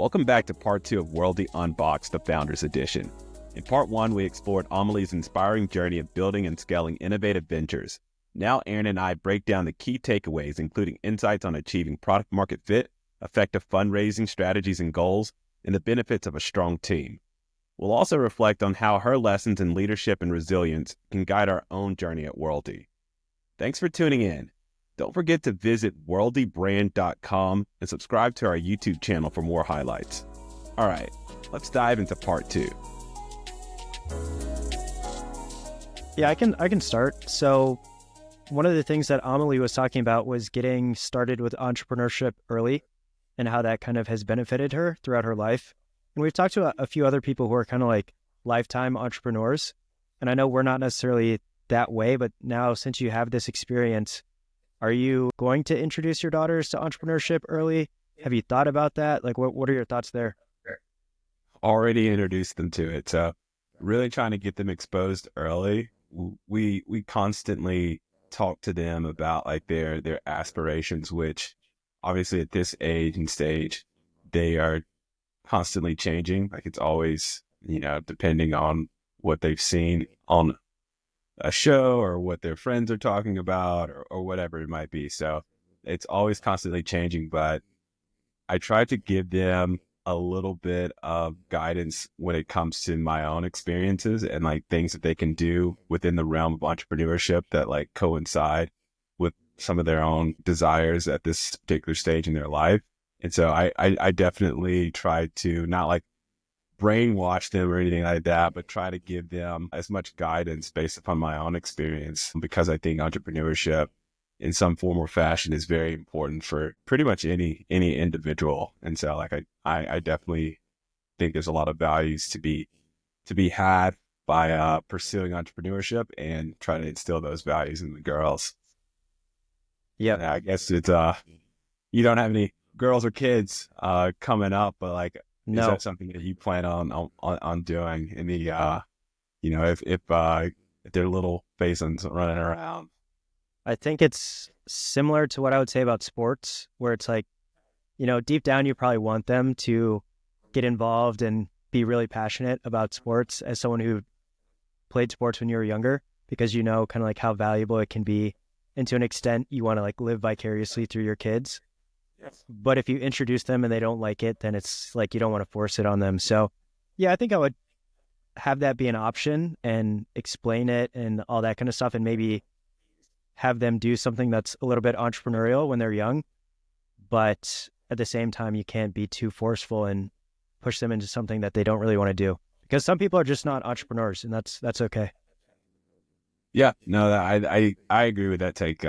Welcome back to part 2 of Worldie Unboxed, the Founders Edition. In part 1, we explored Amelie's inspiring journey of building and scaling innovative ventures. Now Aaron and I break down the key takeaways, including insights on achieving product market fit, effective fundraising strategies and goals, and the benefits of a strong team. We'll also reflect on how her lessons in leadership and resilience can guide our own journey at Worldie. Thanks for tuning in. Don't forget to visit worldiebrand.com and subscribe to our YouTube channel for more highlights. All right, let's dive into part 2. Yeah, I can start. So one of the things that Amelie was talking about was getting started with entrepreneurship early and how that kind of has benefited her throughout her life. And we've talked to a few other people who are kind of like lifetime entrepreneurs. And I know we're not necessarily that way, but now since you have this experience, are you going to introduce your daughters to entrepreneurship early? Have you thought about that? Like, what are your thoughts there? Already introduced them to it. So really trying to get them exposed early. We constantly talk to them about like their aspirations, which obviously at this age and stage, they are constantly changing. Like it's always, depending on what they've seen on a show or what their friends are talking about or whatever it might be. So it's always constantly changing, but I try to give them a little bit of guidance when it comes to my own experiences and like things that they can do within the realm of entrepreneurship that like coincide with some of their own desires at this particular stage in their life. And so I definitely try to not like brainwash them or anything like that, but try to give them as much guidance based upon my own experience, because I think entrepreneurship in some form or fashion is very important for pretty much any individual. And so like I definitely think there's a lot of values to be had by pursuing entrepreneurship and trying to instill those values in the girls. Yeah. I guess it's you don't have any girls or kids coming up, but like No. Is that something that you plan on doing in the if they're little faisans running around? I think it's similar to what I would say about sports, where it's like, deep down, you probably want them to get involved and be really passionate about sports as someone who played sports when you were younger, because kind of like how valuable it can be. And to an extent, you want to like live vicariously through your kids. Yes. But if you introduce them and they don't like it, then it's like you don't want to force it on them. So yeah, I think I would have that be an option and explain it and all that kind of stuff, and maybe have them do something that's a little bit entrepreneurial when they're young. But at the same time, you can't be too forceful and push them into something that they don't really want to do, because some people are just not entrepreneurs, and that's okay. Yeah, no, I agree with that take.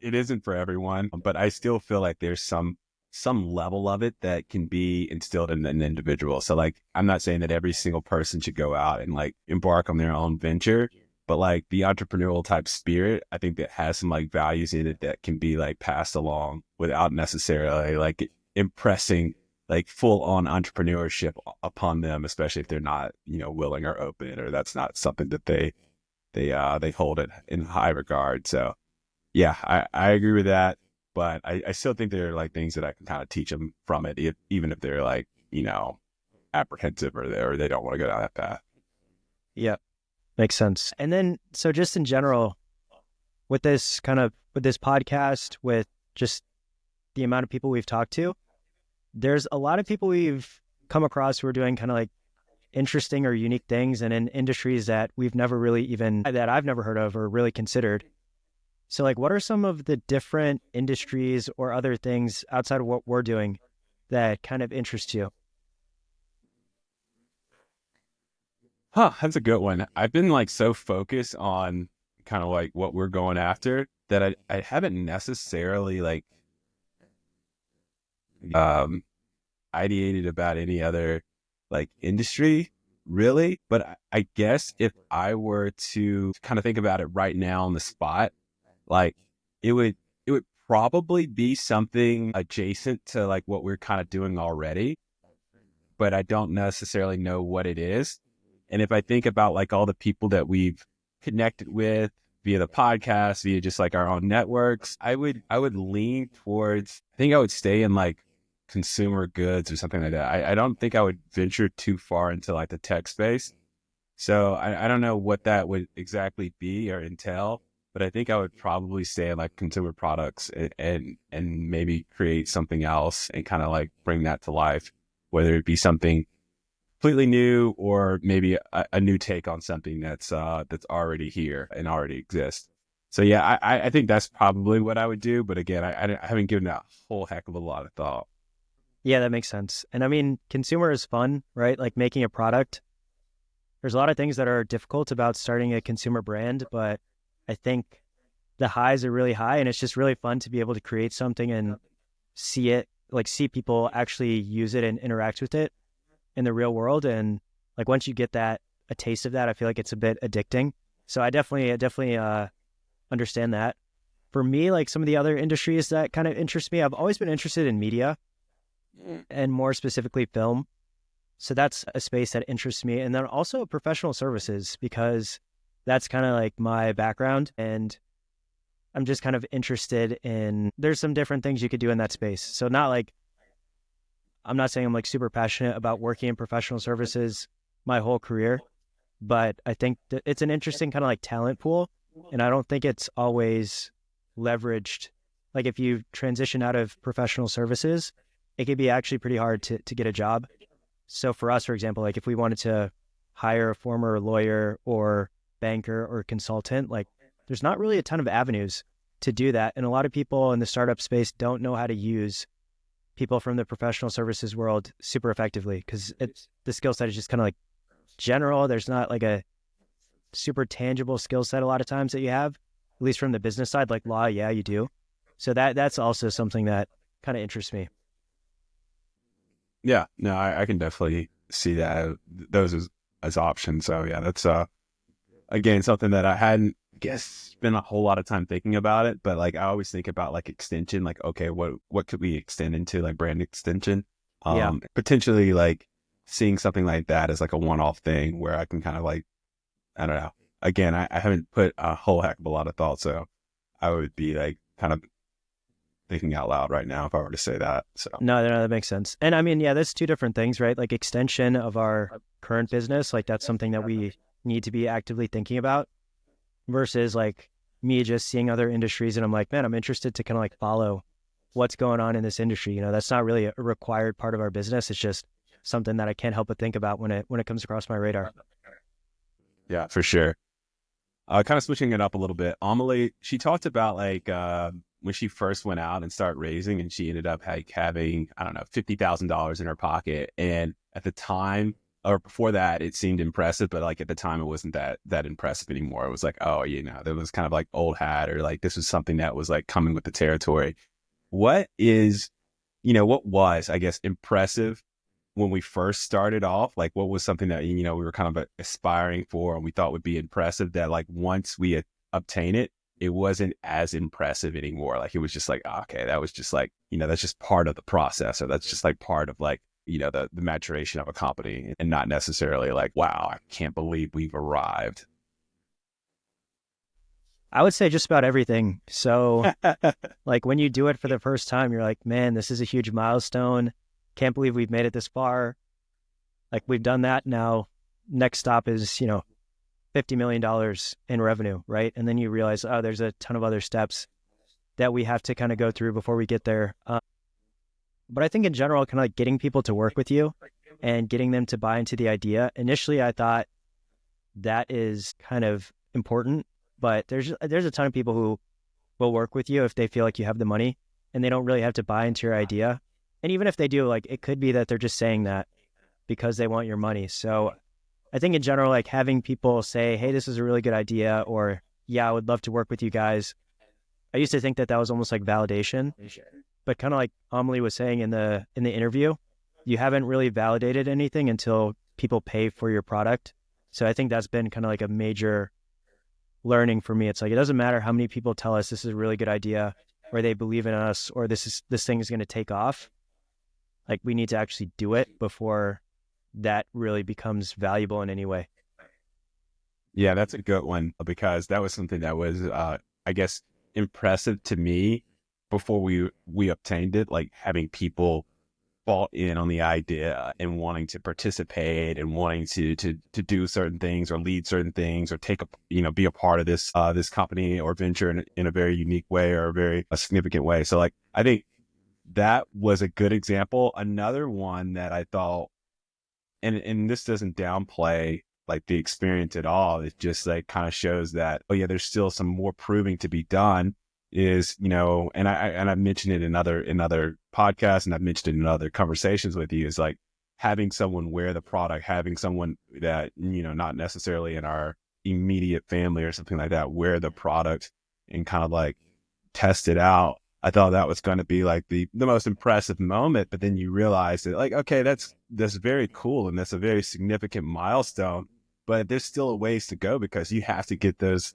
It isn't for everyone, but I still feel like there's some level of it that can be instilled in an individual. So like, I'm not saying that every single person should go out and like embark on their own venture, but like the entrepreneurial type spirit, I think that has some like values in it that can be like passed along without necessarily like impressing like full on entrepreneurship upon them, especially if they're not, willing or open, or that's not something that they hold it in high regard. So yeah, I agree with that, but I still think there are like things that I can kind of teach them from it, even if they're like, apprehensive or they don't want to go down that path. Yeah, makes sense. And then, so just in general, with this podcast, with just the amount of people we've talked to, there's a lot of people we've come across who are doing kind of like interesting or unique things and in industries that I've never heard of or really considered. So like, what are some of the different industries or other things outside of what we're doing that kind of interest you? That's a good one. I've been like so focused on kind of like what we're going after that I haven't necessarily like ideated about any other like industry really. But I guess if I were to kind of think about it right now on the spot, like it would probably be something adjacent to like what we're kind of doing already, but I don't necessarily know what it is. And if I think about like all the people that we've connected with via the podcast, via just like our own networks, I would lean towards, I think I would stay in like consumer goods or something like that. I don't think I would venture too far into like the tech space. So I don't know what that would exactly be or entail, but I think I would probably say like consumer products and maybe create something else and kind of like bring that to life, whether it be something completely new or maybe a new take on something that's already here and already exists. So yeah, I think that's probably what I would do. But again, I haven't given that a whole heck of a lot of thought. Yeah, that makes sense. And I mean, consumer is fun, right? Like making a product. There's a lot of things that are difficult about starting a consumer brand, but I think the highs are really high, and it's just really fun to be able to create something and see it, like see people actually use it and interact with it in the real world. And like once you get a taste of that, I feel like it's a bit addicting. So I definitely understand that. For me, like some of the other industries that kind of interest me, I've always been interested in media and more specifically film. So that's a space that interests me. And then also professional services, because that's kind of like my background. And I'm just kind of interested in, there's some different things you could do in that space. So not like, I'm not saying I'm like super passionate about working in professional services my whole career, but I think that it's an interesting kind of like talent pool. And I don't think it's always leveraged. Like if you transition out of professional services, it can be actually pretty hard to get a job. So for us, for example, like if we wanted to hire a former lawyer or banker or consultant, like there's not really a ton of avenues to do that. And a lot of people in the startup space don't know how to use people from the professional services world super effectively, because it's the skill set is just kind of like general. There's not like a super tangible skill set a lot of times that you have, at least from the business side. Like law, yeah, you do. So that's also something that kind of interests me. Yeah, no, I can definitely see that those as options. So yeah, that's again something that I hadn't guess spent a whole lot of time thinking about it, but like I always think about like extension, like okay, what could we extend into like brand extension? Yeah. Potentially like seeing something like that as like a one-off thing where I can kind of like I don't know. Again, I haven't put a whole heck of a lot of thought, so I would be like kind of thinking out loud right now if I were to say that. So No, that makes sense. And I mean, yeah, that's two different things, right? Like extension of our current business, like that's something that we need to be actively thinking about versus like me just seeing other industries and I'm like, man, I'm interested to kind of like follow what's going on in this industry. You know, that's not really a required part of our business. It's just something that I can't help but think about when it comes across my radar. yeah, for sure. Kind of switching it up a little bit. Amelie, she talked about like when she first went out and started raising, and she ended up like having I don't know $50,000 in her pocket, and at the time or before that, it seemed impressive, but like at the time, it wasn't that impressive anymore. It was like, oh, that was kind of like old hat, or like this was something that was like coming with the territory. What is, what was I guess impressive when we first started off? Like what was something that we were kind of aspiring for and we thought would be impressive, that like once we obtain it, it wasn't as impressive anymore. Like it was just like, okay, that was just like, that's just part of the process, or that's just like part of like the maturation of a company, and not necessarily like, wow, I can't believe we've arrived. I would say just about everything. So like when you do it for the first time, you're like, man, this is a huge milestone. Can't believe we've made it this far. Like we've done that now. Next stop is, $50 million in revenue, right? And then you realize, oh, there's a ton of other steps that we have to kind of go through before we get there. But I think in general, kind of like getting people to work with you and getting them to buy into the idea. Initially, I thought that is kind of important, but there's a ton of people who will work with you if they feel like you have the money and they don't really have to buy into your idea. And even if they do, like it could be that they're just saying that because they want your money. So I think in general, like having people say, hey, this is a really good idea, or yeah, I would love to work with you guys. I used to think that was almost like validation, but kind of like Amelie was saying in the interview, you haven't really validated anything until people pay for your product. So I think that's been kind of like a major learning for me. It's like, it doesn't matter how many people tell us this is a really good idea, or they believe in us, or this thing is going to take off. Like we need to actually do it before that really becomes valuable in any way. Yeah, that's a good one, because that was something that was, I guess, impressive to me before we obtained it. Like having people bought in on the idea and wanting to participate and wanting to do certain things or lead certain things or take be a part of this company or venture in a very unique way or a significant way. So like, I think that was a good example. Another one that I thought, and this doesn't downplay like the experience at all. It just like kind of shows that, oh yeah, there's still some more proving to be done is, and I've mentioned it in other podcasts and I've mentioned it in other conversations with you, is like having someone wear the product, having someone that, not necessarily in our immediate family or something like that, wear the product and kind of like test it out. I thought that was going to be like the most impressive moment, but then you realize that like, okay, that's very cool. And that's a very significant milestone, but there's still a ways to go because you have to get those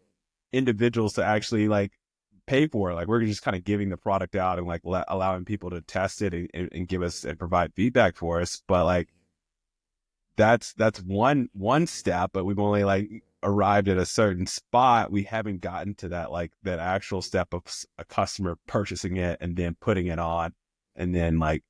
individuals to actually like pay for it. Like we're just kind of giving the product out and like allowing people to test it and give us and provide feedback for us. But like, that's one step, but we've only like arrived at a certain spot. We haven't gotten to that, like that actual step of a customer purchasing it and then putting it on and then like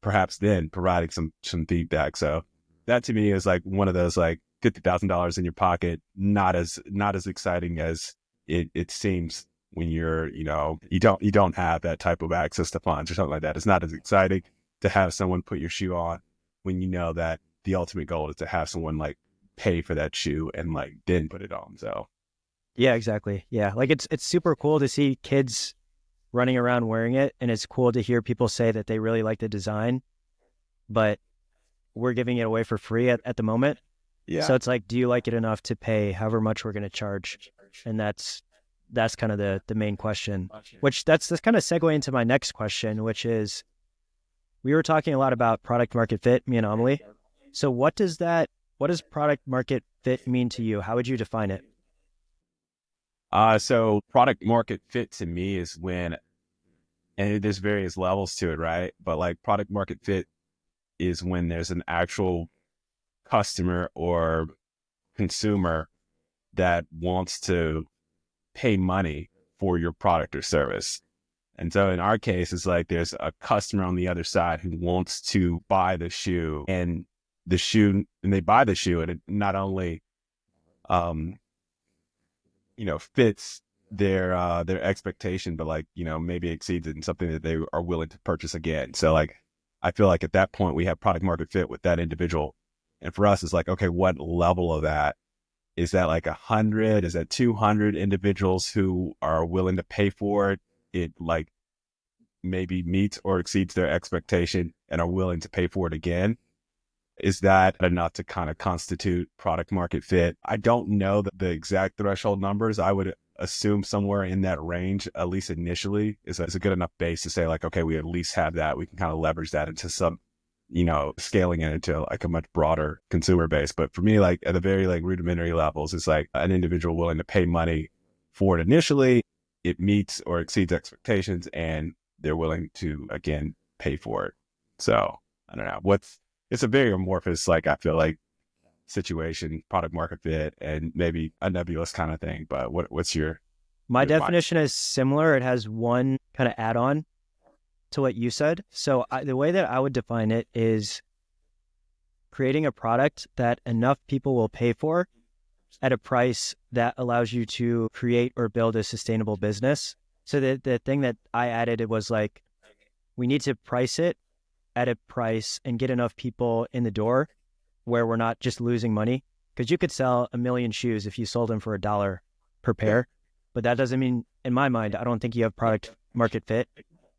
perhaps then providing some feedback. So that to me is like one of those like $50,000 in your pocket, not as exciting as it seems when you're, you don't have that type of access to funds or something like that. It's not as exciting to have someone put your shoe on when you know that the ultimate goal is to have someone like pay for that shoe and like then put it on. So Yeah, exactly. Yeah. Like it's super cool to see kids running around wearing it. And it's cool to hear people say that they really like the design, but we're giving it away for free at the moment. yeah. So it's like, do you like it enough to pay however much we're going to charge? And that's kind of the main question, which that's kind of segue into my next question, which is we were talking a lot about product market fit, me and Amelie. So what does product market fit mean to you? How would you define it? So product market fit to me is when, and there's various levels to it, right? But like product market fit is when there's an actual customer or consumer that wants to pay money for your product or service. And so in our case, it's like there's a customer on the other side who wants to buy the shoe and they buy the shoe and it not only, fits their expectation, but like, maybe exceeds it in something that they are willing to purchase again. So like, I feel like at that point we have product market fit with that individual. And for us, it's like, okay, what level of that? Is that like 100? Is that 200 individuals who are willing to pay for it? It like maybe meets or exceeds their expectation and are willing to pay for it again. Is that enough to kind of constitute product market fit? I don't know the exact threshold numbers. I would assume somewhere in that range, at least initially, is a good enough base to say like, okay, we at least have that. We can kind of leverage that into some, scaling it into like a much broader consumer base. But for me, like at the very like rudimentary levels, it's like an individual willing to pay money for it initially, it meets or exceeds expectations, and they're willing to again pay for it. So I don't know it's a very amorphous, like I feel like situation, product market fit, and maybe a nebulous kind of thing. But what's my definition is similar. It has one kind of add-on to what you said. So the way that I would define it is creating a product that enough people will pay for at a price that allows you to create or build a sustainable business. So the thing that I added, it was like, we need to price it at a price and get enough people in the door where we're not just losing money. Because you could sell 1 million shoes if you sold them for $1 per pair. But that doesn't mean, in my mind, I don't think you have product market fit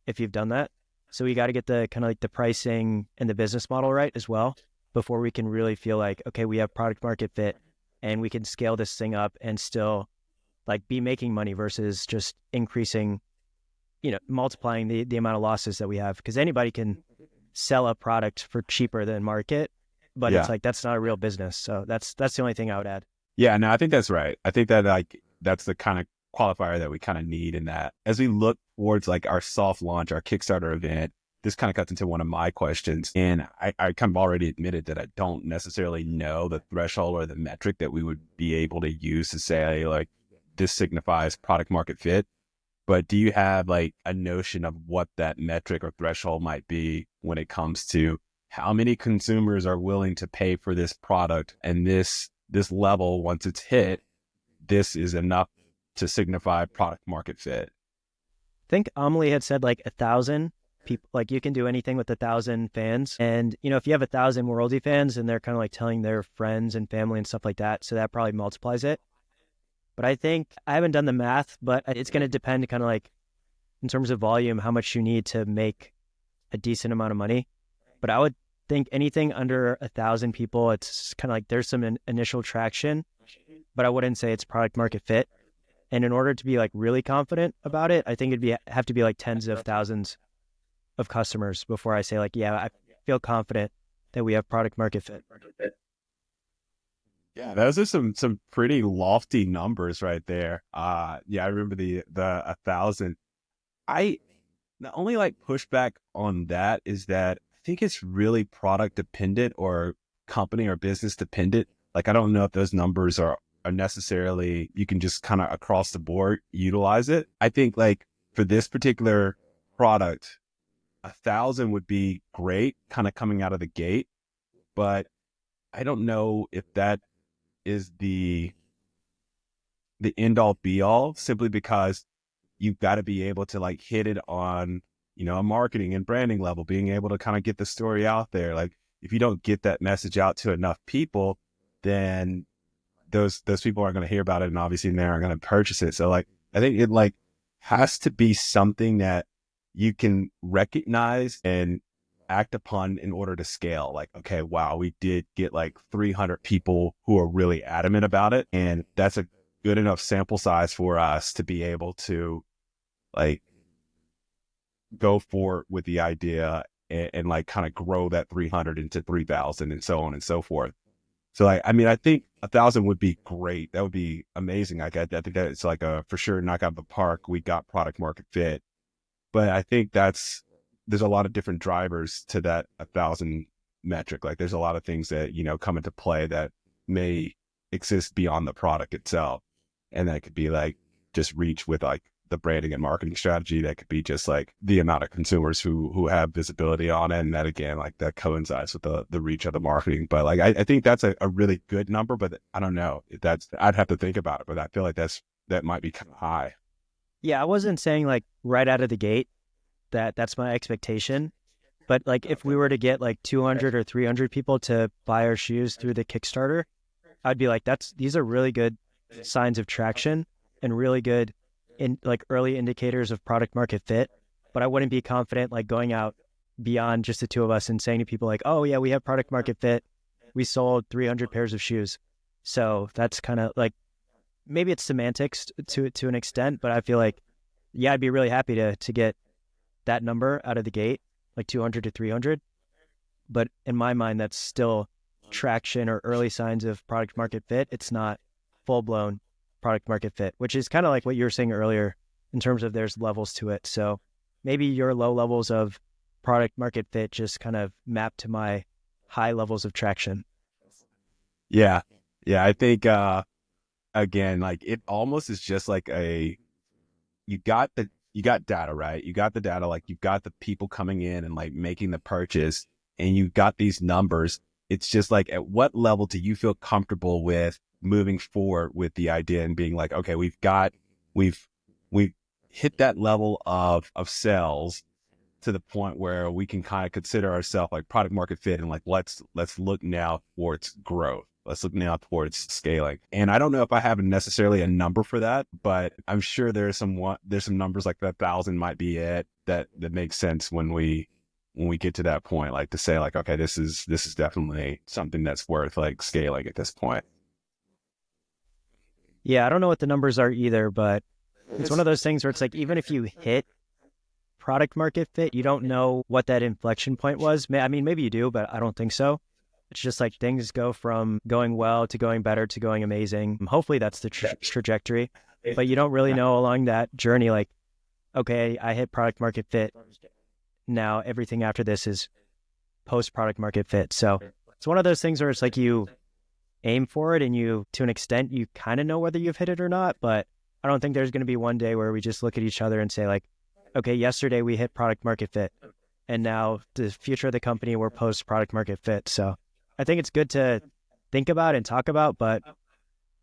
if you've done that. So we got to get the kind of like the pricing and the business model right as well before we can really feel like, okay, we have product market fit and we can scale this thing up and still like be making money versus just increasing, multiplying the amount of losses that we have. Because anybody can sell a product for cheaper than market, but it's like, that's not a real business. So that's the only thing I would add. Yeah, no, I think that's right. I think that like, that's the kind of qualifier that we kind of need in that. As we look towards like our soft launch, our Kickstarter event, this kind of cuts into one of my questions. And I kind of already admitted that I don't necessarily know the threshold or the metric that we would be able to use to say like, this signifies product market fit. but do you have like a notion of what that metric or threshold might be when it comes to how many consumers are willing to pay for this product, and this level, once it's hit, this is enough to signify product market fit? I think Amelie had said like 1,000 people, like you can do anything with 1,000 fans. And, you know, if you have 1,000 worldie fans and they're kind of like telling their friends and family and stuff like that, so that probably multiplies it. But I think I haven't done the math, but it's going to depend kind of like in terms of volume, how much you need to make a decent amount of money. But I would think anything under 1,000 people, it's kind of like there's some initial traction, but I wouldn't say it's product market fit. And in order to be like really confident about it, I think have to be like tens of thousands of customers before I say like, yeah, I feel confident that we have product market fit. Yeah, those are some pretty lofty numbers right there. Yeah, I remember the 1,000. The only like pushback on that is that I think it's really product dependent or company or business dependent. Like, I don't know if those numbers are necessarily, you can just kind of across the board utilize it. I think like for this particular product, 1,000 would be great kind of coming out of the gate, but I don't know if that is the end all be all, simply because you've got to be able to like hit it on, you know, a marketing and branding level, being able to kind of get the story out there. Like, if you don't get that message out to enough people, then those people aren't going to hear about it, and obviously they aren't going to purchase it. So like, I think it like has to be something that you can recognize and act upon in order to scale. Like, okay, wow, we did get like 300 people who are really adamant about it, and that's a good enough sample size for us to be able to like go for it with the idea and like kind of grow that 300 into 3,000 and so on and so forth. So like, I mean, I think 1,000 would be great. That would be amazing. Like, I think that it's like a for sure knock out of the park. We got product market fit, but I think there's a lot of different drivers to that 1,000 metric. Like, there's a lot of things that, you know, come into play that may exist beyond the product itself. And that could be like just reach with like the branding and marketing strategy. That could be just like the amount of consumers who have visibility on it. And that, again, like that coincides with the reach of the marketing. But like, I think that's a really good number, but I don't know if I'd have to think about it, but I feel like that might be kind of high. Yeah, I wasn't saying like right out of the gate that's my expectation. But like if we were to get like 200 or 300 people to buy our shoes through the Kickstarter, I'd be like, these are really good signs of traction and really good in like early indicators of product market fit. But I wouldn't be confident like going out beyond just the two of us and saying to people like, oh yeah, we have product market fit. We sold 300 pairs of shoes. So that's kind of like, maybe it's semantics to an extent, but I feel like, yeah, I'd be really happy to get that number out of the gate, like 200 to 300. But in my mind, that's still traction or early signs of product market fit. It's not full blown product market fit, which is kind of like what you were saying earlier in terms of there's levels to it. So maybe your low levels of product market fit just kind of map to my high levels of traction. Yeah. Yeah. I think, again, like it almost is just like you got data, right? You got the data, like you've got the people coming in and like making the purchase, and you've got these numbers. It's just like, at what level do you feel comfortable with moving forward with the idea and being like, okay, we've hit that level of sales to the point where we can kind of consider ourselves like product market fit, and like, let's look now towards growth. Let's look now towards scaling. And I don't know if I have necessarily a number for that, but I'm sure there's some numbers like that 1,000 might be it that makes sense when we get to that point, like to say like, okay, this is definitely something that's worth like scaling at this point. Yeah, I don't know what the numbers are either, but it's one of those things where it's like, even if you hit product market fit, you don't know what that inflection point was. I mean, maybe you do, but I don't think so. It's just like things go from going well to going better to going amazing. Hopefully that's the trajectory, but you don't really know along that journey, like, okay, I hit product market fit. Now everything after this is post product market fit. So it's one of those things where it's like you aim for it and you, to an extent, you kind of know whether you've hit it or not, but I don't think there's going to be one day where we just look at each other and say like, okay, yesterday we hit product market fit, and now the future of the company, we're post product market fit. So I think it's good to think about and talk about, but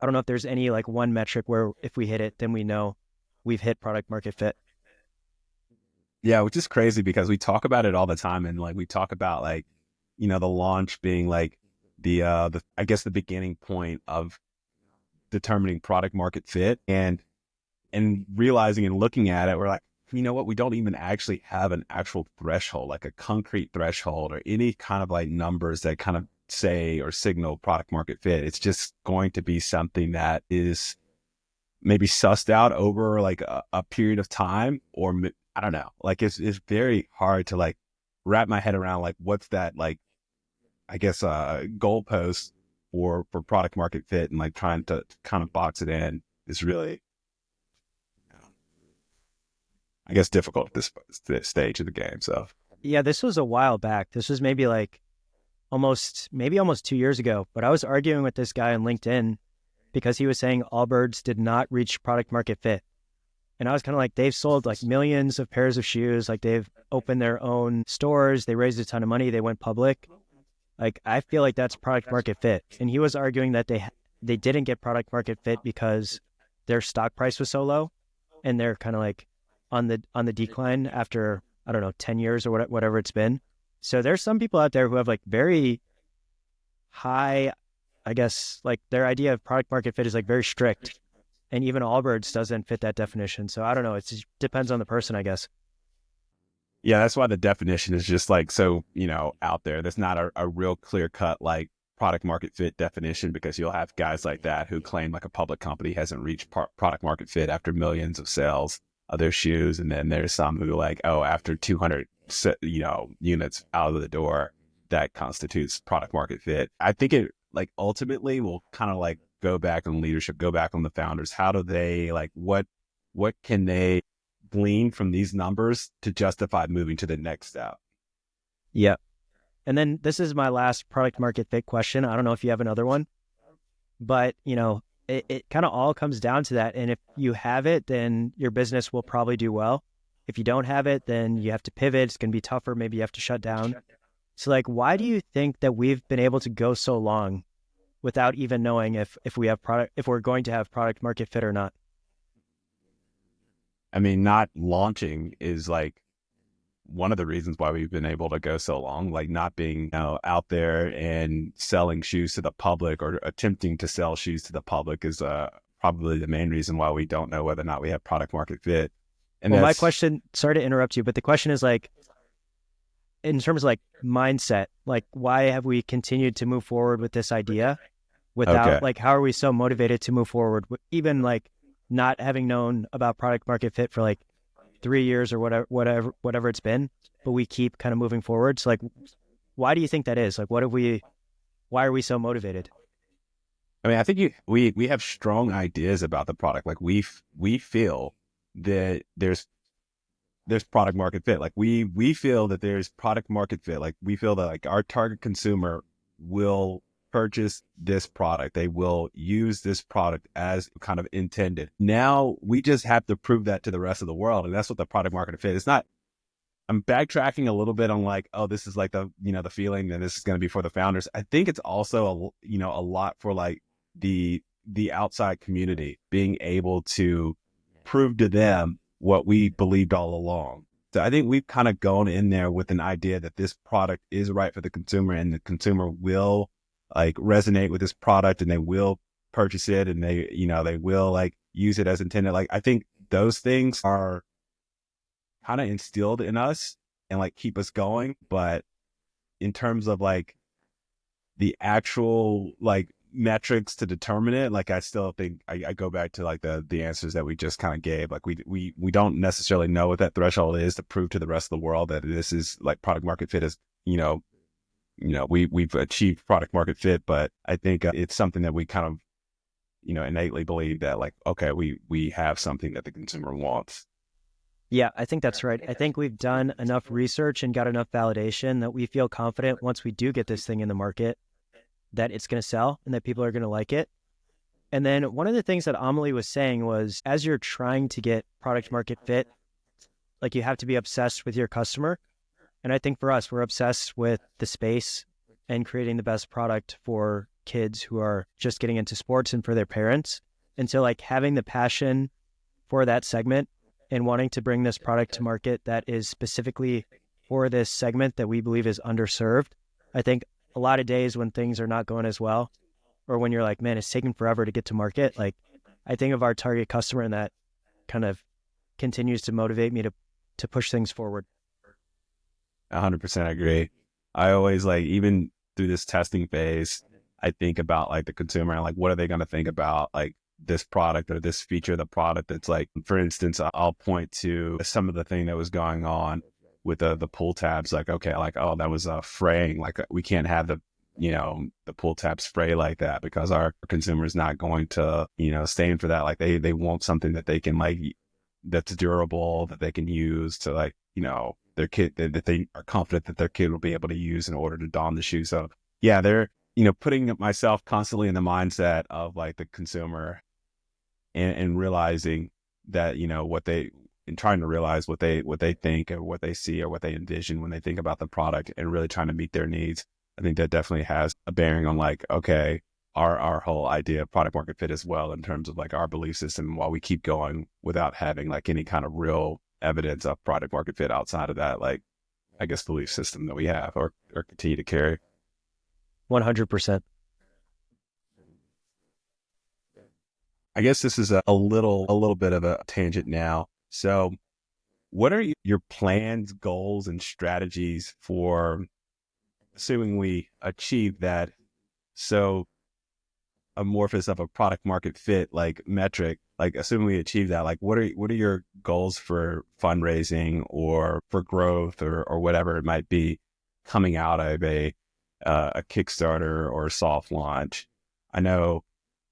I don't know if there's any like one metric where if we hit it, then we know we've hit product market fit. Yeah, which is crazy because we talk about it all the time, and like we talk about like, the launch being like the I guess the beginning point of determining product market fit, and realizing and looking at it, we're like, you know what, we don't even actually have an actual threshold, like a concrete threshold or any kind of like numbers that kind of say or signal product market fit. It's just going to be something that is maybe sussed out over like a period of time, or I don't know, like it's very hard to like wrap my head around like what's that like, I guess goalpost for product market fit, and like trying to kind of box it in is really, I guess, difficult at this stage of the game. So Yeah, this was a while back. This was maybe like almost 2 years ago. But I was arguing with this guy on LinkedIn because he was saying Allbirds did not reach product market fit. And I was kind of like, they've sold like millions of pairs of shoes. Like they've opened their own stores. They raised a ton of money. They went public. Like, I feel like that's product market fit. And he was arguing that they didn't get product market fit because their stock price was so low, and they're kind of like on the decline after, I don't know, 10 years or whatever it's been. So there's some people out there who have like very high, I guess, like their idea of product market fit is like very strict. And even Allbirds doesn't fit that definition. So I don't know. It just depends on the person, I guess. yeah, that's why the definition is just like so, out there. There's not a real clear cut like product market fit definition, because you'll have guys like that who claim like a public company hasn't reached product market fit after millions of sales of their shoes, and then there's some who like, oh, after 200 units out of the door, that constitutes product market fit. I think it like ultimately will kind of like go back on leadership, go back on the founders. How do they like what can they glean from these numbers to justify moving to the next step? Yeah. And then this is my last product market fit question. I don't know if you have another one, but it kind of all comes down to that. And if you have it, then your business will probably do well. If you don't have it, then you have to pivot. It's going to be tougher. Maybe you have to shut down. So like, why do you think that we've been able to go so long without even knowing if we're going to have product market fit or not? I mean, not launching is like one of the reasons why we've been able to go so long, like not being out there and selling shoes to the public, or attempting to sell shoes to the public, is probably the main reason why we don't know whether or not we have product market fit. And well, my question, sorry to interrupt you, but the question is like, in terms of like mindset, like why have we continued to move forward with this idea without like, how are we so motivated to move forward, even like not having known about product market fit for like 3 years or whatever it's been, but we keep kind of moving forward. So like, why do you think that is? Like, why are we so motivated? I mean, I think we have strong ideas about the product. Like we feel that there's product market fit. Like we feel that there's product market fit. Like we feel that like our target consumer will purchase this product. They will use this product as kind of intended. Now we just have to prove that to the rest of the world. And that's what the product market fit is. Not, I'm backtracking a little bit on like, oh, this is like the feeling that this is going to be for the founders. I think it's also a lot for like the outside community, being able to prove to them what we believed all along. So I think we've kind of gone in there with an idea that this product is right for the consumer, and the consumer will like resonate with this product, and they will purchase it, and they will like use it as intended. Like I think those things are kind of instilled in us and like keep us going. But in terms of like the actual like metrics to determine it, like I still think I go back to like the answers that we just kind of gave. Like we don't necessarily know what that threshold is to prove to the rest of the world that this is like product market fit is, we've achieved product market fit. But I think it's something that we kind of, innately believe that like, okay, we have something that the consumer wants. Yeah, I think that's right. I think we've done enough research and got enough validation that we feel confident once we do get this thing in the market that it's going to sell and that people are going to like it. And then one of the things that Amelie was saying was, as you're trying to get product market fit, like you have to be obsessed with your customer. And I think for us, we're obsessed with the space and creating the best product for kids who are just getting into sports and for their parents. And so like having the passion for that segment and wanting to bring this product to market that is specifically for this segment that we believe is underserved. I think a lot of days when things are not going as well, or when you're like, man, it's taking forever to get to market. Like I think of our target customer, and that kind of continues to motivate me to push things forward. 100% agree. I always like, even through this testing phase, I think about like the consumer and like, what are they going to think about like this product or this feature of the product? That's like, for instance, I'll point to some of the thing that was going on with the pull tabs. Like, okay, like, oh, that was fraying. Like we can't have the pull tabs fray like that because our consumer is not going to, stay in for that. Like they want something that they can like, that's durable, that they can use to like, their kid, that they are confident that their kid will be able to use in order to don the shoe. So yeah, they're, putting myself constantly in the mindset of like the consumer and realizing that, and trying to realize what they think or what they see or what they envision when they think about the product and really trying to meet their needs. I think that definitely has a bearing on like, okay, our whole idea of product market fit as well, in terms of like our belief system, while we keep going without having like any kind of real evidence of product market fit outside of that, like, I guess, belief system that we have or continue to carry. 100%. I guess this is a little bit of a tangent now. So what are your plans, goals, and strategies for assuming we achieve that so amorphous of a product market fit like metric, like assuming we achieve that, like what are your goals for fundraising or for growth or whatever it might be coming out of a Kickstarter or soft launch? I know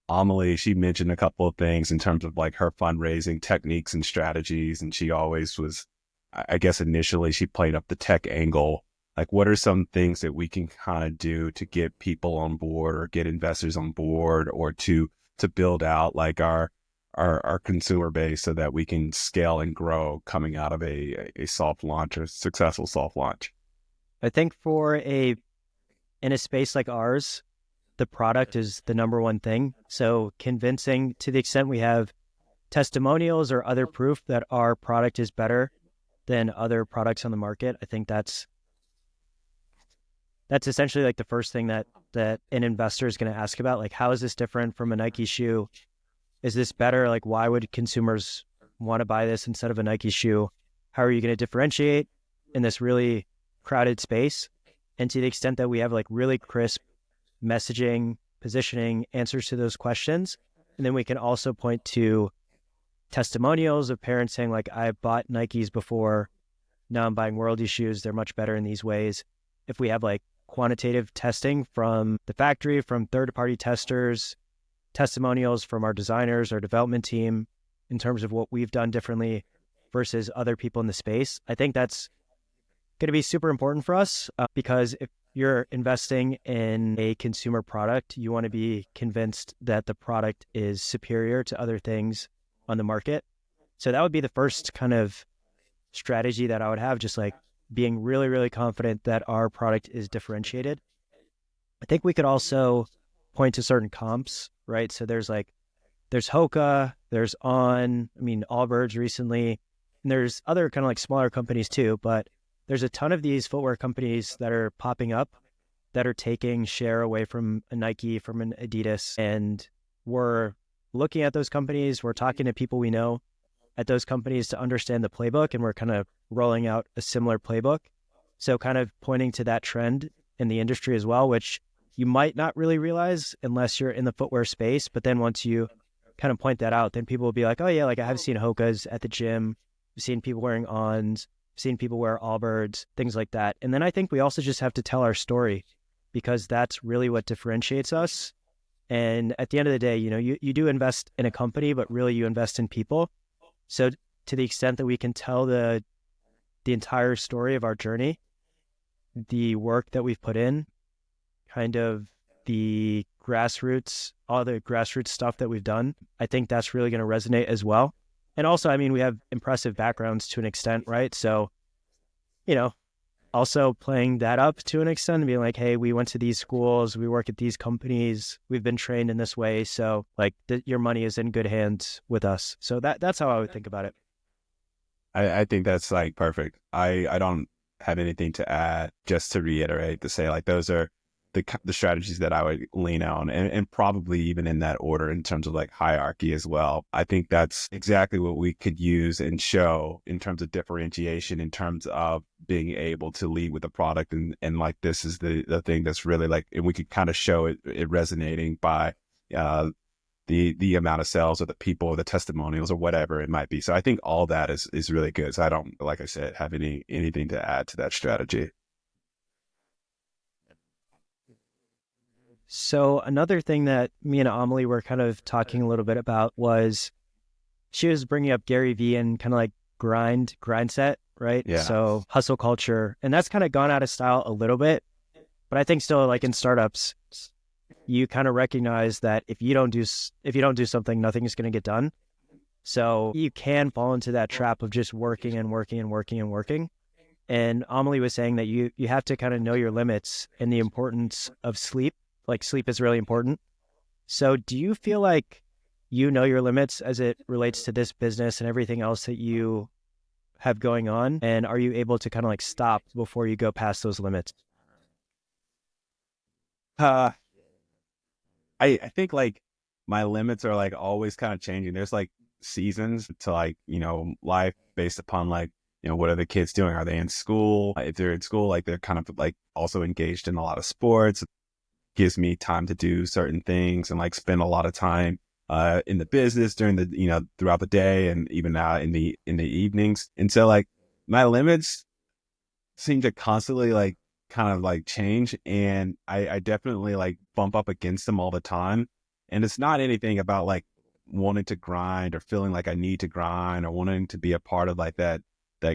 Amelie, she mentioned a couple of things in terms of like her fundraising techniques and strategies, and she always was, I guess initially she played up the tech angle. Like, what are some things that we can kind of do to get people on board or get investors on board, or to build out like our consumer base so that we can scale and grow coming out of a soft launch or successful soft launch? I think in a space like ours, the product is the number one thing. So convincing, to the extent we have testimonials or other proof that our product is better than other products on the market, I think that's essentially like the first thing that an investor is going to ask about. Like, how is this different from a Nike shoe? Is this better? Like, why would consumers want to buy this instead of a Nike shoe? How are you going to differentiate in this really crowded space? And to the extent that we have like really crisp messaging, positioning, answers to those questions, and then we can also point to testimonials of parents saying like, I've bought Nikes before, now I'm buying worldie shoes, they're much better in these ways. If we have like quantitative testing from the factory, from third-party testers, testimonials from our designers, our development team, in terms of what we've done differently versus other people in the space, I think that's going to be super important for us because if you're investing in a consumer product, you want to be convinced that the product is superior to other things on the market. So that would be the first kind of strategy that I would have, just like being really, really confident that our product is differentiated. I think we could also point to certain comps, right? So there's Hoka, there's Allbirds recently, and there's other kind of like smaller companies too, but there's a ton of these footwear companies that are popping up that are taking share away from a Nike, from an Adidas. And we're looking at those companies. We're talking to people we know at those companies to understand the playbook, and we're kind of rolling out a similar playbook. So kind of pointing to that trend in the industry as well, which you might not really realize unless you're in the footwear space. But then once you kind of point that out, then people will be like, oh yeah, like I have seen Hokas at the gym. I've seen people wearing Ons. Seen people wear Allbirds, things like that. And then I think we also just have to tell our story, because that's really what differentiates us. And at the end of the day, you do invest in a company, but really you invest in people. So to the extent that we can tell the entire story of our journey, the work that we've put in, kind of the all the grassroots stuff that we've done, I think that's really going to resonate as well. And also, I mean, we have impressive backgrounds to an extent, right? So, also playing that up to an extent and being like, hey, we went to these schools, we work at these companies, we've been trained in this way. So like your money is in good hands with us. So that's how I would think about it. I think that's like perfect. I don't have anything to add, just to reiterate, to say like those are the strategies that I would lean on, and probably even in that order in terms of like hierarchy as well. I think that's exactly what we could use and show in terms of differentiation, in terms of being able to lead with a product. And like, this is the thing that's really like, and we could kind of show it resonating by the amount of sales or the people or the testimonials or whatever it might be. So I think all that is really good. So I don't, like I said, have anything to add to that strategy. So another thing that me and Amelie were kind of talking a little bit about was she was bringing up Gary Vee and kind of like grind set, right? Yeah. So hustle culture, and that's kind of gone out of style a little bit, but I think still, like in startups, you kind of recognize that if you don't do something, nothing is going to get done. So you can fall into that trap of just working and working and working and working. And Amelie was saying that you have to kind of know your limits and the importance of sleep. Like, sleep is really important. So do you feel like you know your limits as it relates to this business and everything else that you have going on? And are you able to kind of like stop before you go past those limits? I think like my limits are like always kind of changing. There's like seasons to like, life based upon like, what are the kids doing? Are they in school? If they're in school, like they're kind of like also engaged in a lot of sports. Gives me time to do certain things and like spend a lot of time in the business during the, throughout the day, and even now in the evenings. And so like my limits seem to constantly like kind of like change, and I definitely like bump up against them all the time. And it's not anything about like wanting to grind or feeling like I need to grind or wanting to be a part of like that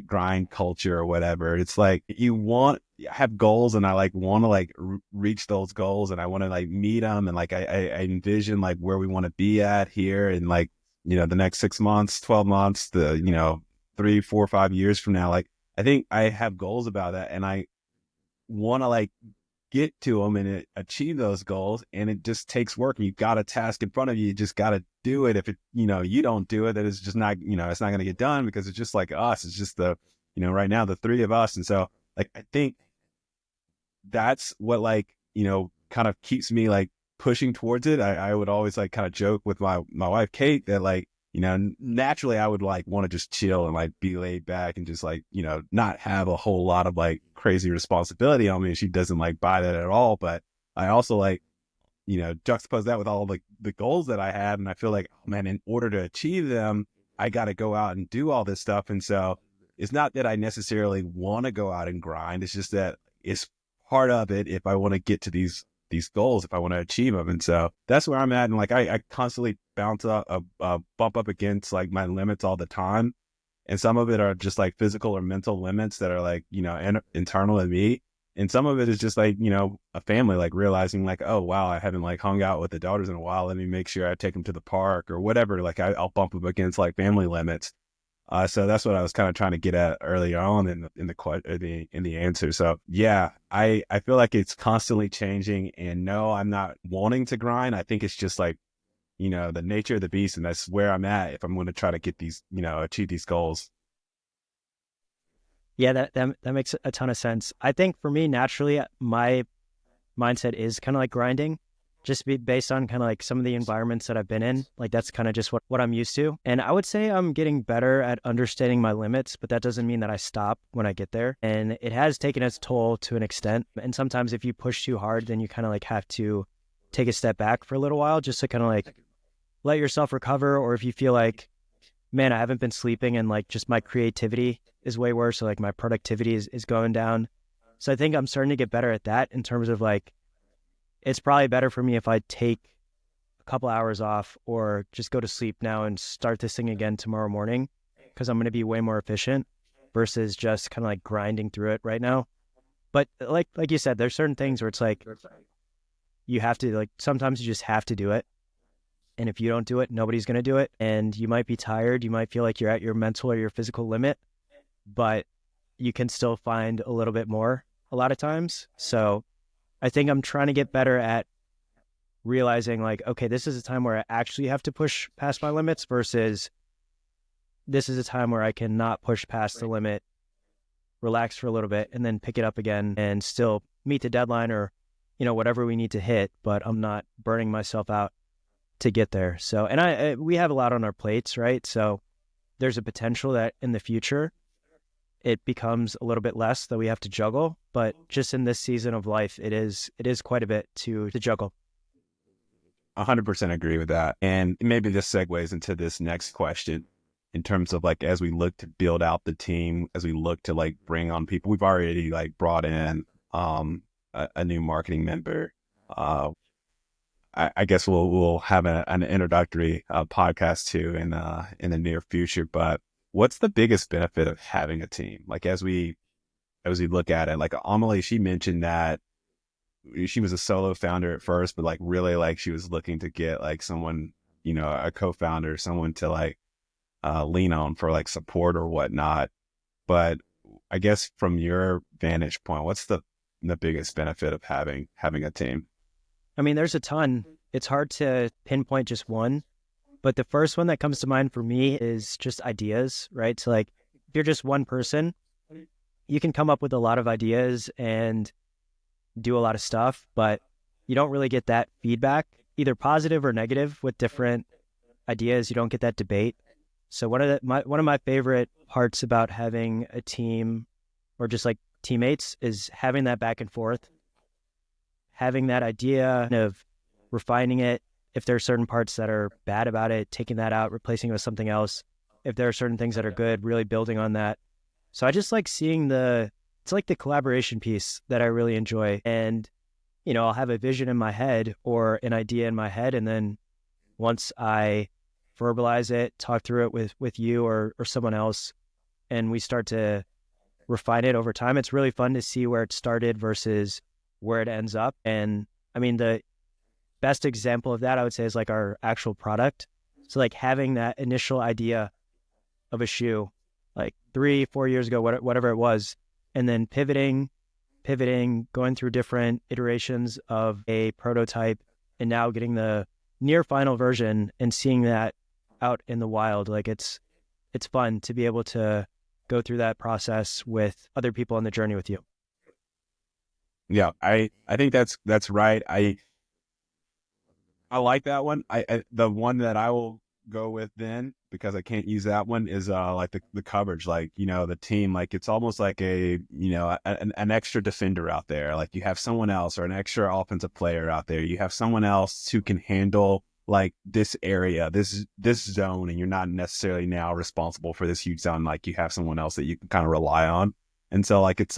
grind culture or whatever. It's like I have goals, and I like want to like reach those goals, and I want to like meet them, and like I envision like where we want to be at here in like, the next 6 months, 12 months, 3, 4, 5 years from now. Like, I think I have goals about that, and I want to like get to them and achieve those goals. And it just takes work. You got a task in front of you. You just got to do it. If it, you don't do it, then it's just not, it's not going to get done, because it's just like us. It's just right now, the three of us. And so like, I think that's what like, kind of keeps me like pushing towards it. I would always like kind of joke with my wife, Kate, that like, naturally I would like want to just chill and like be laid back and just like, not have a whole lot of like crazy responsibility on me. She doesn't like buy that at all. But I also like, juxtapose that with all like the goals that I have. And I feel like, oh man, in order to achieve them, I got to go out and do all this stuff. And so it's not that I necessarily want to go out and grind. It's just that it's part of it if I want to get to these goals, if I want to achieve them. And so that's where I'm at. And like, I constantly bump up against like my limits all the time. And some of it are just like physical or mental limits that are like, internal to me. And some of it is just like, a family, like realizing like, oh, wow, I haven't like hung out with the daughters in a while. Let me make sure I take them to the park or whatever. Like I'll bump up against like family limits. So that's what I was kind of trying to get at earlier on in the answer. So yeah, I feel like it's constantly changing, and no, I'm not wanting to grind. I think it's just like, the nature of the beast, and that's where I'm at if I'm going to try to get these, achieve these goals. Yeah, that makes a ton of sense. I think for me, naturally, my mindset is kind of like grinding, just based on kind of like some of the environments that I've been in. Like that's kind of just what I'm used to. And I would say I'm getting better at understanding my limits, but that doesn't mean that I stop when I get there. And it has taken its toll to an extent. And sometimes if you push too hard, then you kind of like have to take a step back for a little while just to kind of like let yourself recover. Or if you feel like, man, I haven't been sleeping and like just my creativity is way worse. So like my productivity is going down. So I think I'm starting to get better at that in terms of like, it's probably better for me if I take a couple hours off or just go to sleep now and start this thing again tomorrow morning, because I'm going to be way more efficient versus just kind of like grinding through it right now. But like you said, there's certain things where it's like, you have to, like, sometimes you just have to do it. And if you don't do it, nobody's going to do it. And you might be tired. You might feel like you're at your mental or your physical limit, but you can still find a little bit more a lot of times. So I think I'm trying to get better at realizing, like, okay, this is a time where I actually have to push past my limits versus this is a time where I cannot push past the limit, relax for a little bit, and then pick it up again and still meet the deadline or, whatever we need to hit, but I'm not burning myself out to get there. So, and we have a lot on our plates, right? So there's a potential that in the future it becomes a little bit less that we have to juggle, but just in this season of life, it is quite a bit to juggle. 100% agree with that. And maybe this segues into this next question in terms of like, as we look to build out the team, as we look to like bring on people, we've already like brought in a new marketing member. I guess we'll have an introductory podcast too in the near future. But what's the biggest benefit of having a team? Like as we look at it, like Amelie, she mentioned that she was a solo founder at first, but like really like she was looking to get like someone, a co-founder, someone to like lean on for like support or whatnot. But I guess from your vantage point, what's the biggest benefit of having a team? I mean, there's a ton. It's hard to pinpoint just one, but the first one that comes to mind for me is just ideas, right? So like if you're just one person, you can come up with a lot of ideas and do a lot of stuff, but you don't really get that feedback, either positive or negative, with different ideas. You don't get that debate. So one of my favorite parts about having a team or just like teammates is having that back and forth, having that idea of refining it. If there are certain parts that are bad about it, taking that out, replacing it with something else. If there are certain things that are good, really building on that. So I just like seeing it's like the collaboration piece that I really enjoy. And, I'll have a vision in my head or an idea in my head. And then once I verbalize it, talk through it with you or someone else, and we start to refine it over time, it's really fun to see where it started versus where it ends up. And I mean, the best example of that, I would say, is like our actual product. So like having that initial idea of a shoe, like 3-4 years ago, whatever it was, and then pivoting, going through different iterations of a prototype, and now getting the near final version and seeing that out in the wild. Like it's fun to be able to go through that process with other people on the journey with you. Yeah, I think that's right. I like that one. The one that I will go with then, because I can't use that one, is like the coverage, like, the team, like it's almost like an extra defender out there. Like you have someone else, or an extra offensive player out there. You have someone else who can handle like this area, this zone, and you're not necessarily now responsible for this huge zone. Like you have someone else that you can kind of rely on. And so like it's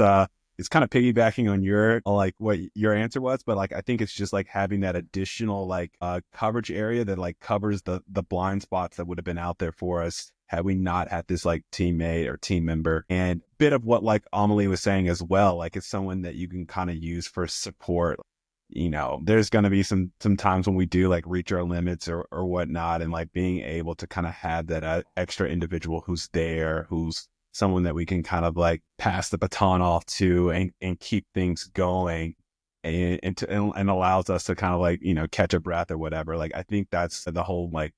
kind of piggybacking on your, like what your answer was, but like I think it's just like having that additional like coverage area that like covers the blind spots that would have been out there for us had we not had this like teammate or team member. And a bit of what like Amelie was saying as well, like it's someone that you can kind of use for support. There's going to be some times when we do like reach our limits or whatnot, and like being able to kind of have that extra individual who's there, who's someone that we can kind of like pass the baton off to and keep things going and allows us to kind of like, catch a breath or whatever. Like, I think that's the whole like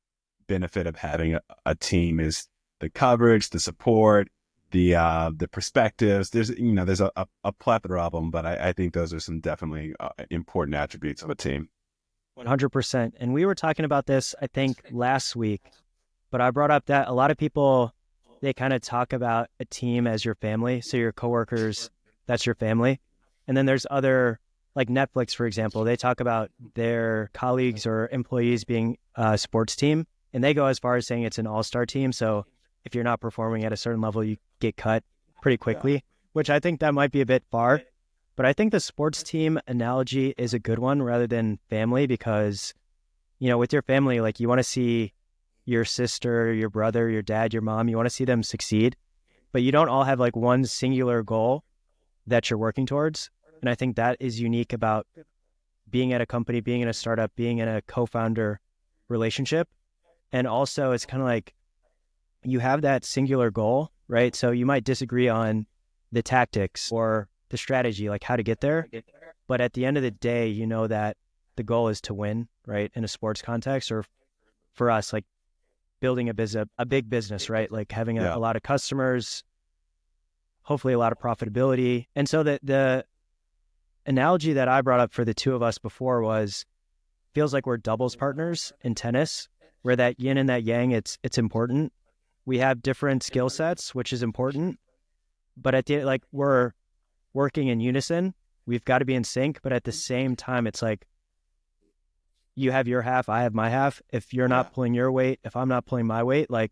benefit of having a team, is the coverage, the support, the perspectives. There's a plethora of them, but I think those are some definitely important attributes of a team. 100%. And we were talking about this, I think, last week, but I brought up that a lot of people, they kind of talk about a team as your family. So your coworkers, that's your family. And then there's other, like Netflix, for example, they talk about their colleagues or employees being a sports team, and they go as far as saying it's an all-star team. So if you're not performing at a certain level, you get cut pretty quickly, which I think that might be a bit far. But I think the sports team analogy is a good one rather than family, because, with your family, like you want to see your sister, your brother, your dad, your mom, you want to see them succeed, but you don't all have like one singular goal that you're working towards. And I think that is unique about being at a company, being in a startup, being in a co-founder relationship. And also it's kind of like you have that singular goal, right? So you might disagree on the tactics or the strategy, like how to get there. But at the end of the day, you know that the goal is to win, right? In a sports context, or for us, like building a big business, right? Like having a Yeah. lot of customers, hopefully a lot of profitability. And so the analogy that I brought up for the two of us before was feels like we're doubles partners in tennis, where that yin and that yang, it's important. We have different skill sets, which is important, but at the like we're working in unison. We've got to be in sync, but at the same time, it's like you have your half, I have my half. If you're Yeah. not pulling your weight, if I'm not pulling my weight, like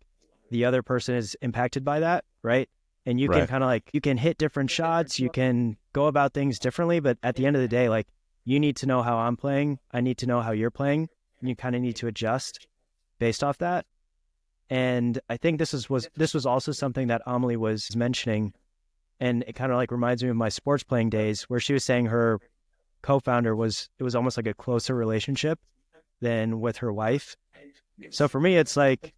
the other person is impacted by that, right? And you can Right. kind of like, you can hit different shots, you can go about things differently, but at the end of the day, like you need to know how I'm playing. I need to know how you're playing. And you kind of need to adjust based off that. And I think this was also something that Amelie was mentioning. And it kind of like reminds me of my sports playing days where she was saying her co-founder it was almost like a closer relationship than with her wife. So for me, it's like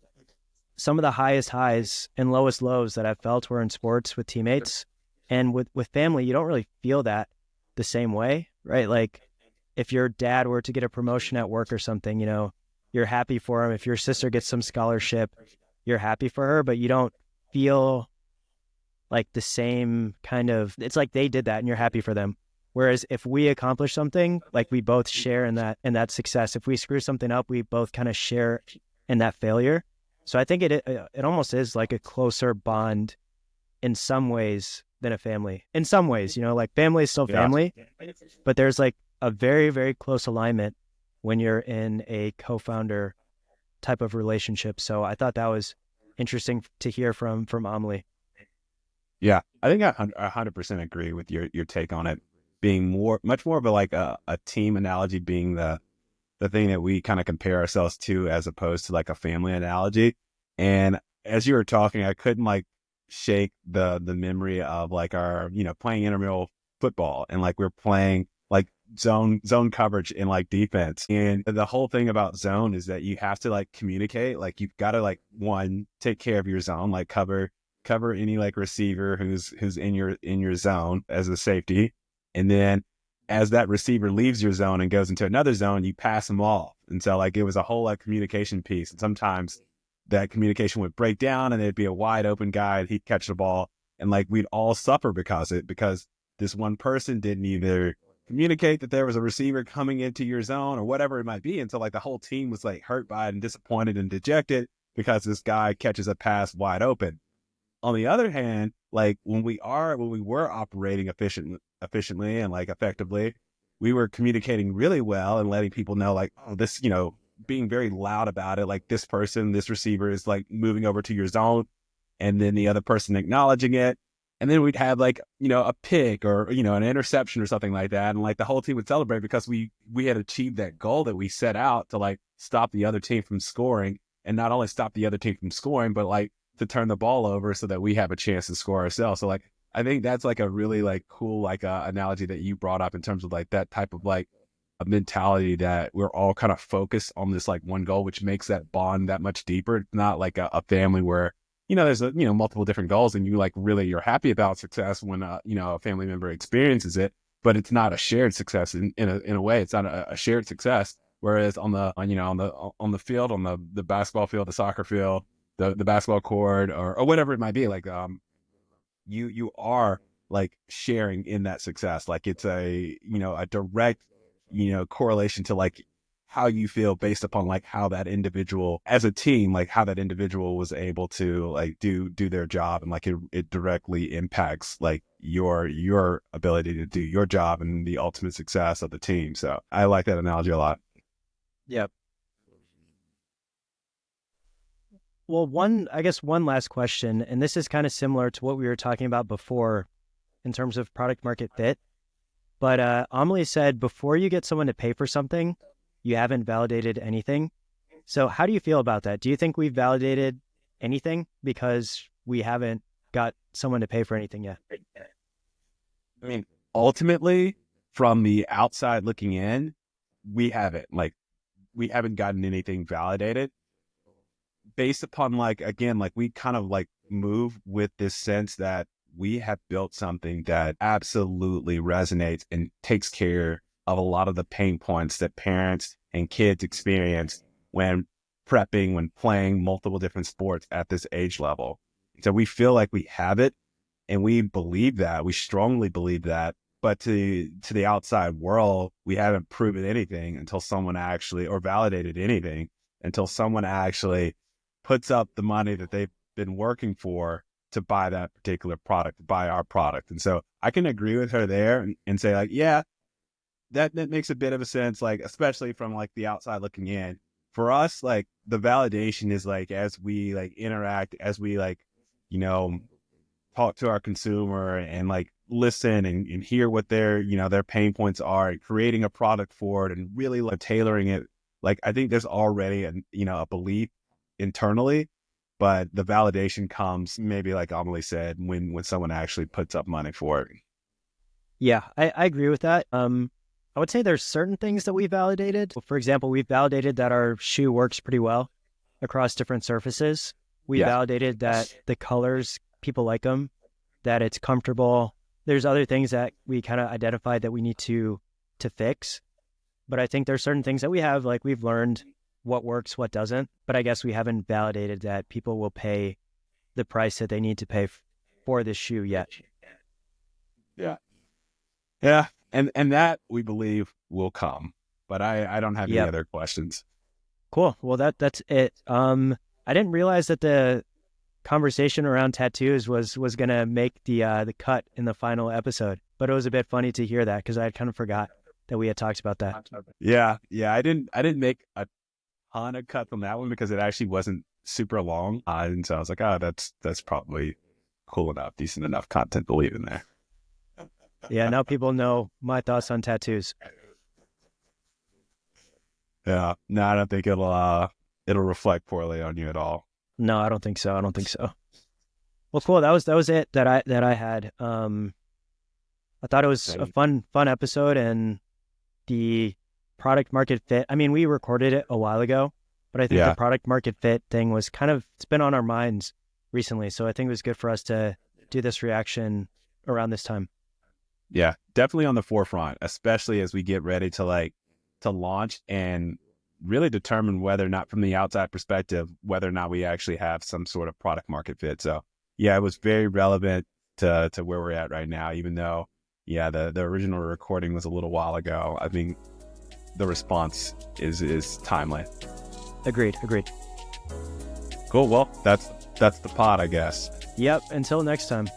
some of the highest highs and lowest lows that I've felt were in sports with teammates. And with family, you don't really feel that the same way, right? Like if your dad were to get a promotion at work or something, you know, you're happy for him. If your sister gets some scholarship, you're happy for her, but you don't feel like the same kind of, it's like they did that and you're happy for them. Whereas if we accomplish something, like we both share in that success. If we screw something up, we both kind of share in that failure. So I think it almost is like a closer bond in some ways than a family. In some ways, you know, like family is still Yeah. family, but there's like a very, very close alignment when you're in a co-founder type of relationship. So I thought that was interesting to hear from Amelie. Yeah. I think I 100% agree with your take on it being much more of a team analogy being the thing that we kind of compare ourselves to as opposed to like a family analogy. And as you were talking, I couldn't like shake the memory of like our, playing intramural football and like we're playing like zone coverage in like defense. And the whole thing about zone is that you have to like communicate, like you've got to like one, take care of your zone, like cover any like receiver who's in your zone as a safety. And then as that receiver leaves your zone and goes into another zone, you pass them off. And so like it was a whole like communication piece. And sometimes that communication would break down and there'd be a wide open guy and he'd catch the ball. And like we'd all suffer because this one person didn't either communicate that there was a receiver coming into your zone or whatever it might be. And so like the whole team was like hurt by it and disappointed and dejected because this guy catches a pass wide open. On the other hand, like when we were operating efficiently and like effectively, we were communicating really well and letting people know like, oh, this, being very loud about it. Like this receiver is like moving over to your zone and then the other person acknowledging it. And then we'd have like, a pick or, an interception or something like that. And like the whole team would celebrate because we had achieved that goal that we set out to like stop the other team from scoring and not only stop the other team from scoring, but like to turn the ball over so that we have a chance to score ourselves. So like, I think that's like a really like cool, like analogy that you brought up in terms of like that type of like a mentality that we're all kind of focused on this like one goal, which makes that bond that much deeper. It's not like a family where, there's multiple different goals and you like really, you're happy about success when, a family member experiences it, but it's not a shared success in a way. It's not a shared success. Whereas on the field, on the basketball field, the soccer field, the basketball court or whatever it might be, like you are like sharing in that success. Like it's a direct correlation to like how you feel based upon like how that individual as a team, like how that individual was able to like do their job, and like it directly impacts like your ability to do your job and the ultimate success of the team. So I like that analogy a lot. Yep. Well, I guess one last question, and this is kind of similar to what we were talking about before in terms of product market fit. But Amelie said before you get someone to pay for something, you haven't validated anything. So how do you feel about that? Do you think we've validated anything because we haven't got someone to pay for anything yet? I mean, ultimately, from the outside looking in, we haven't gotten anything validated based upon like, again, like we kind of like move with this sense that we have built something that absolutely resonates and takes care of a lot of the pain points that parents and kids experience when prepping, when playing multiple different sports at this age level. So we feel like we have it, and we believe that, we strongly believe that, but to the outside world, we haven't proven anything until someone actually, or validated anything until someone actually puts up the money that they've been working for to buy that particular product, buy our product. And so I can agree with her there and say like, yeah, that makes a bit of a sense, like, especially from like the outside looking in. For us, like the validation is like, as we like interact, as we like, you know, talk to our consumer and like listen and hear what their, you know, their pain points are, and creating a product for it and really like tailoring it. Like, I think there's already a belief internally, but the validation comes, maybe like Amelie said, when someone actually puts up money for it. Yeah, I agree with that. I would say there's certain things that we validated. For example, we've validated that our shoe works pretty well across different surfaces. We validated that the colors, people like them, that it's comfortable. There's other things that we kind of identified that we need to fix. But I think there's certain things that we have, like we've learned what works, what doesn't. But I guess we haven't validated that people will pay the price that they need to pay for this shoe yet. Yeah. Yeah. And that we believe will come. But I don't have any other questions. Cool. Well, that's it. I didn't realize that the conversation around tattoos was going to make the cut in the final episode, but it was a bit funny to hear that because I kind of forgot that we had talked about that. Yeah. I didn't make a ton of cuts on that one because it actually wasn't super long. And so I was like, oh, that's probably cool enough, decent enough content to leave in there. Yeah. Now people know my thoughts on tattoos. Yeah. No, I don't think it'll reflect poorly on you at all. No, I don't think so. Well, cool. That was it that I had. I thought it was a fun episode, and the product market fit. I mean, we recorded it a while ago, but I think the product market fit thing was it's been on our minds recently. So I think it was good for us to do this reaction around this time. Yeah, definitely on the forefront, especially as we get ready to launch and really determine whether or not, from the outside perspective, whether or not we actually have some sort of product market fit. So yeah, it was very relevant to where we're at right now, even though, the original recording was a little while ago. I mean, the response is timely. Agreed. Cool. Well, that's the pod, I guess. Yep. Until next time.